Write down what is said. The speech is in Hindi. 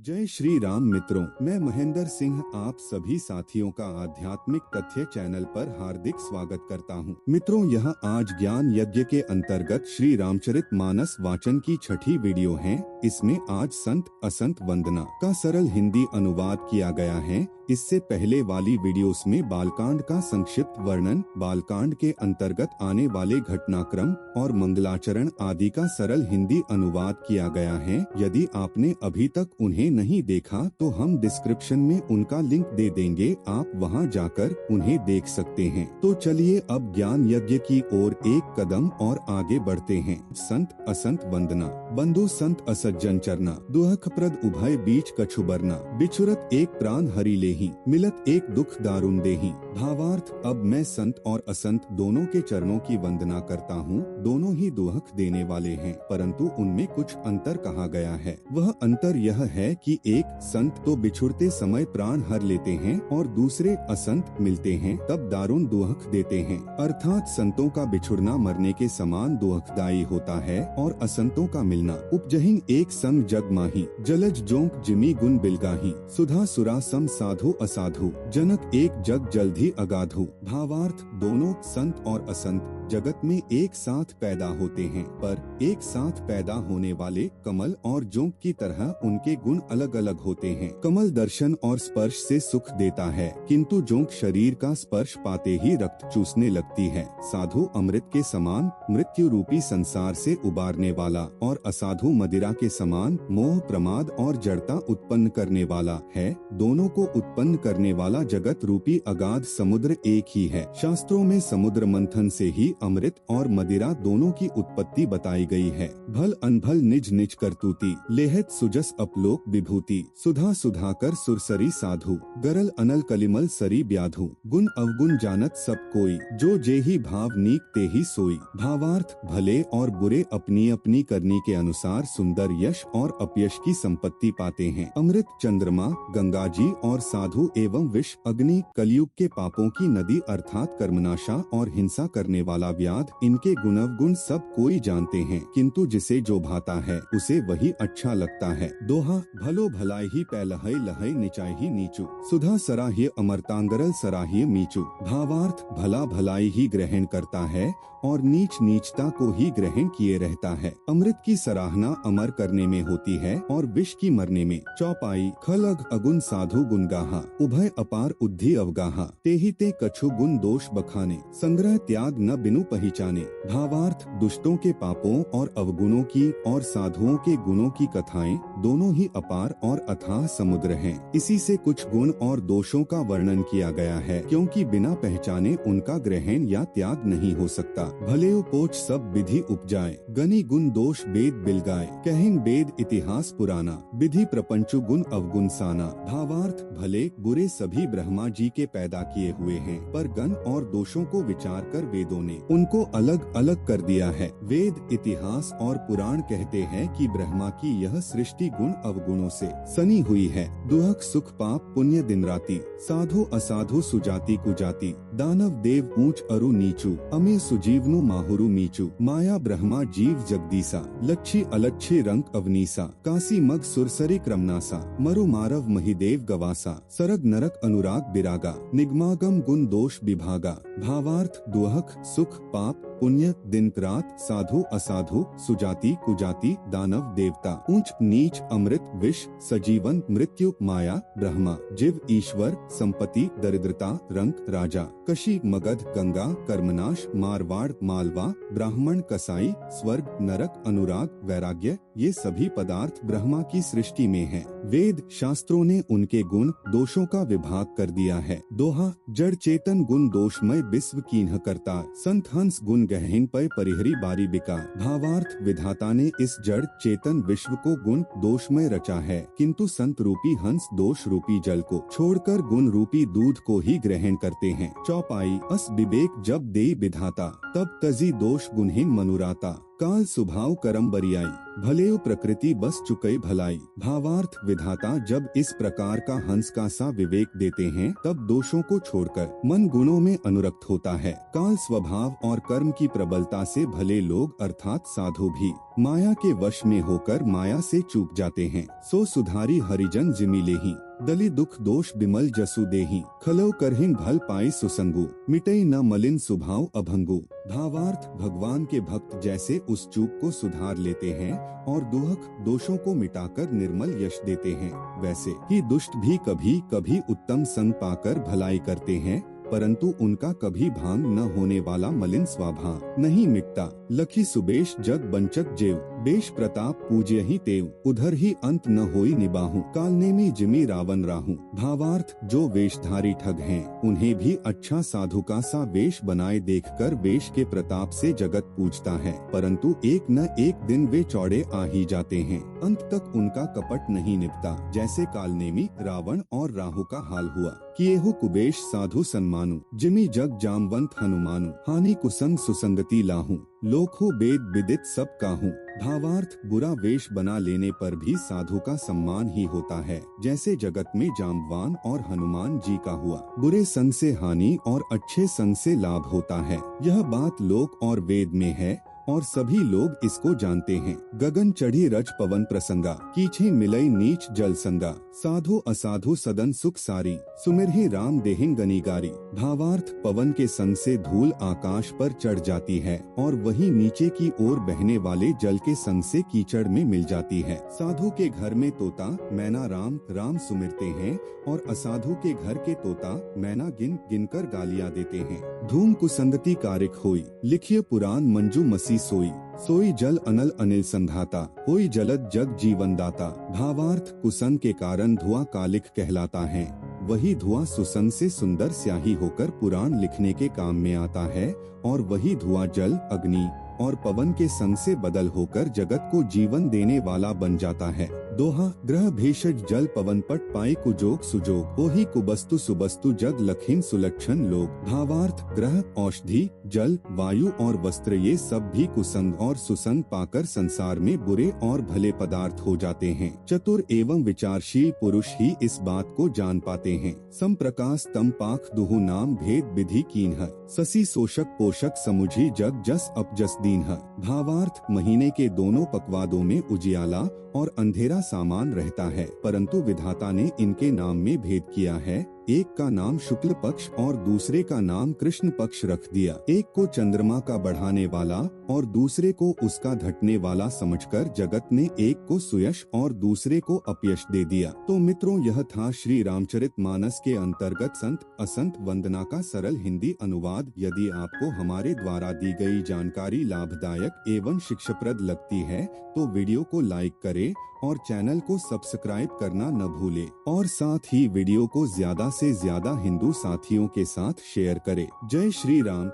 जय श्री राम मित्रों, मैं महेंद्र सिंह आप सभी साथियों का आध्यात्मिक तथ्य चैनल पर हार्दिक स्वागत करता हूं। मित्रों, यह आज ज्ञान यज्ञ के अंतर्गत श्री रामचरित मानस वाचन की छठी वीडियो है। इसमें आज संत असंत वंदना का सरल हिंदी अनुवाद किया गया है। इससे पहले वाली वीडियोस में बालकांड का संक्षिप्त वर्णन, बालकांड के अंतर्गत आने वाले घटनाक्रम और मंगलाचरण आदि का सरल हिंदी अनुवाद किया गया है। यदि आपने अभी तक उन्हें नहीं देखा तो हम डिस्क्रिप्शन में उनका लिंक दे देंगे, आप वहां जाकर उन्हें देख सकते हैं। तो चलिए अब ज्ञान यज्ञ की ओर एक कदम और आगे बढ़ते हैं। संत असंत वंदना। बंधु संत असज्जन चरना, दुहख प्रद उभय बीच कछु बरना, बिछुरत एक प्राण हरि लेहि, मिलत एक दुख दारुण देहि। भावार्थ, अब मैं संत और असंत दोनों के चरणों की वंदना करता हूँ। दोनों ही दुहख देने वाले हैं, परंतु उनमें कुछ अंतर कहा गया है। वह अंतर यह है कि एक संत तो बिछुड़ते समय प्राण हर लेते हैं और दूसरे असंत मिलते हैं तब दारुण दुहख देते हैं। अर्थात संतों का बिछुड़ना मरने के समान दुहखदायी होता है और असंतों का मिलना उपजहिं एक संग जग माही, जलज जोंक जिमी गुण बिलगाही, सुधा सुरा सम साधु असाधु, जनक एक जग जल्दी अगाधु। भावार्थ, दोनों संत और असंत जगत में एक साथ पैदा होते हैं, पर एक साथ पैदा होने वाले कमल और जोंक की तरह उनके गुण अलग अलग होते हैं। कमल दर्शन और स्पर्श से सुख देता है, किंतु जोंक शरीर का स्पर्श पाते ही रक्त चूसने लगती है। साधु अमृत के समान मृत्यु रूपी संसार से उबारने वाला और असाधु मदिरा के समान मोह प्रमाद और जड़ता उत्पन्न करने वाला है। दोनों को उत्पन्न करने वाला जगत रूपी अगाध समुद्र एक ही है। शास्त्रों में समुद्र मंथन से ही अमृत और मदिरा दोनों की उत्पत्ति बताई गई है। भल अनभल निज निज करतूती, लेहत सुजस अपलोक विभूति, सुधा सुधाकर सुरसरी साधु, गरल अनल कलिमल सरी ब्याधु, गुण अवगुण जानत सब कोई, जो जेहि भाव नीक तेहि सोई। भावार्थ, भले और बुरे अपनी अपनी करनी के अनुसार सुंदर यश और अपयश की संपत्ति पाते हैं। अमृत, चंद्रमा, गंगा जी और साधु एवं विष, अग्नि, कलयुग के पापों की नदी अर्थात कर्मनाशा और हिंसा करने वाला व्याध, इनके गुणवगुण सब कोई जानते हैं, किंतु जिसे जो भाता है उसे वही अच्छा लगता है। दोहा, भलो भलाई ही पैलहै लहै निचाई ही नीचू, सुधा सराह्य अमरतांगरल सराह्य मीचू। भावार्थ, भला भलाई ही ग्रहण करता है और नीच नीचता को ही ग्रहण किए रहता है। अमृत की सराहना अमर करने में होती है और विष की मरने में। चौपाई, खलग अगुण साधु गुणगाहा, उभय अपार उद्धि अवगाहा, तेहि ते कछु गुण दोष बखाने, संग्रह त्याग न बिनु पहचाने। भावार्थ, दुष्टों के पापों और अवगुणों की और साधुओं के गुणों की कथाएं दोनों ही अपार और अथाह समुद्र हैं। इसी से कुछ गुण और दोषों का वर्णन किया गया है, क्योंकि बिना पहचाने उनका ग्रहण या त्याग नहीं हो सकता। भले पोच सब विधि उपजाए, गनि गुण दोष वेद बिलगाए, कहिन वेद इतिहास पुराना, विधि प्रपंचु गुण अवगुण साना। भावार्थ, भले बुरे सभी ब्रह्मा जी के पैदा किए हुए हैं, पर गण और दोषों को विचार कर वेदों ने उनको अलग अलग कर दिया है। वेद, इतिहास और पुराण कहते हैं कि ब्रह्मा की यह सृष्टि गुण अवगुणों से सनी हुई है। दुहक सुख पाप पुण्य दिन राति, साधु असाधु सुजाति कुजाति, दानव देव ऊंच अरु नीचू, अमे सुजीवनु माहुरु मीचू, माया ब्रह्मा जीव जगदीसा, लच्छी अलच्छी रंग अवनीसा, काशी मग सुरसरी क्रमनासा, मरु मारव महिदेव गवासा, सरग नरक अनुराग बिरागा, निगमागम गुण दोष विभागा। भावार्थ, दुहक सुख पाप पुण्य दिन रात, साधु असाधु, सुजाति कुजाति, दानव देवता, ऊंच नीच, अमृत विष, सजीवन मृत्यु, माया ब्रह्मा जीव ईश्वर, संपत्ति दरिद्रता, रंक राजा, कशी मगध गंगा, कर्मनाश मारवाड़ मालवा, ब्राह्मण कसाई, स्वर्ग नरक अनुराग वैराग्य, ये सभी पदार्थ ब्रह्मा की सृष्टि में हैं। वेद शास्त्रों ने उनके गुण दोषों का विभाग कर दिया है। दोहा, जड़ चेतन गुण दोषमय विश्व कीन्ह करता, संत हंस गुण गहन पय परिहरी बारी बिका। भावार्थ, विधाता ने इस जड़ चेतन विश्व को गुण दोषमय रचा है, किंतु संत रूपी हंस दोष रूपी जल को छोड़कर गुण रूपी दूध को ही ग्रहण करते हैं। चौपाई, अस विवेक जब दे विधाता, तब तजी दोष गुणहीन मनुराता, काल सुभाव करम बरियाई, भलेउ प्रकृति बस चुके भलाई। भावार्थ, विधाता जब इस प्रकार का हंस का सा विवेक देते हैं तब दोषों को छोड़कर मन गुणों में अनुरक्त होता है। काल स्वभाव और कर्म की प्रबलता से भले लोग अर्थात साधु भी माया के वश में होकर माया से चूक जाते हैं। सो सुधारी हरिजन जिमि लेहि, दलि दुख दोष बिमल जसु देहि, खलो करहिं भल पाई सुसंगु, मिटई न मलिन सुभाव अभंगु। भावार्थ, भगवान के भक्त जैसे उस चूक को सुधार लेते हैं और दुख दोषों को मिटाकर निर्मल यश देते हैं, वैसे ही दुष्ट भी कभी कभी उत्तम संग पाकर भलाई करते हैं, परंतु उनका कभी भांग न होने वाला मलिन स्वभाव नहीं मिटता। लखी सुबेश जग बंचत जेव, देश प्रताप पूज्य ही तेव, उधर ही अंत न होई निबाहु, कालने में जिमी रावण राहु। भावार्थ, जो वेशधारी ठग हैं, उन्हें भी अच्छा साधु का सा वेश बनाए देखकर वेश के प्रताप से जगत पूजता है, परंतु एक न एक दिन वे चौड़े आ ही जाते हैं, अंत तक उनका कपट नहीं निपटा। जैसे कालनेमी रावण और राहु का हाल हुआ। किएहु कुबेश साधु सन्मानु, जिमि जग जामवंत हनुमानु, हानि कुसंग सुसंगति लाहू, लोको वेद विदित सब काहू। भावार्थ, बुरा वेश बना लेने पर भी साधु का सम्मान ही होता है, जैसे जगत में जाम्बवान और हनुमान जी का हुआ। बुरे संग से हानि और अच्छे संग से लाभ होता है, यह बात लोक और वेद में है और सभी लोग इसको जानते हैं। गगन चढ़ी रज पवन प्रसंगा, कीछे मिलई नीच जल संगा, साधु असाधु सदन सुख सारी, सुमिरहि राम देहिं गनीगारी। भावार्थ, पवन के संग से धूल आकाश पर चढ़ जाती है और वही नीचे की ओर बहने वाले जल के संग से कीचड़ में मिल जाती है। साधु के घर में तोता मैना राम राम सुमिरते हैं और असाधु के घर के तोता मैना गिन गिन कर गालियाँ देते हैं। धूम कुसंगति कारिक होई, लिखिए पुराण मंजू मसी सोई, सोई जल अनल अनिल संधाता, होई जलद जग जीवन दाता। भावार्थ, कुसंग के कारण धुआं कालिक कहलाता है, वही धुआं सुसंग से सुंदर स्याही होकर पुराण लिखने के काम में आता है और वही धुआं जल अग्नि और पवन के संग से बदल होकर जगत को जीवन देने वाला बन जाता है। दोहा, ग्रह भेषज जल पवन पट पाए कुजोग सुजोग, ओही कुबस्तु सुबस्तु जग लखीन सुलक्षण लोग। भावार्थ, ग्रह औषधि जल वायु और वस्त्र ये सब भी कुसंग और सुसंग पाकर संसार में बुरे और भले पदार्थ हो जाते हैं। चतुर एवं विचारशील पुरुष ही इस बात को जान पाते हैं। सम प्रकाश तम पाख दुहु नाम भेद विधि कीन्ह, ससी शोषक पोषक समुझी जग जस अपजस दीन्ह। भावार्थ, महीने के दोनों पखवादों में उजियाला और अंधेरा सामान रहता है, परंतु विधाता ने इनके नाम में भेद किया है। एक का नाम शुक्ल पक्ष और दूसरे का नाम कृष्ण पक्ष रख दिया। एक को चंद्रमा का बढ़ाने वाला और दूसरे को उसका घटने वाला समझकर जगत ने एक को सुयश और दूसरे को अपयश दे दिया। तो मित्रों, यह था श्री रामचरित मानस के अंतर्गत संत असंत वंदना का सरल हिंदी अनुवाद। यदि आपको हमारे द्वारा दी गई जानकारी लाभदायक एवं शिक्षाप्रद लगती है तो वीडियो को लाइक करें और चैनल को सब्सक्राइब करना न भूलें और साथ ही वीडियो को ज्यादा से ज्यादा हिंदू साथियों के साथ शेयर करें। जय श्री राम।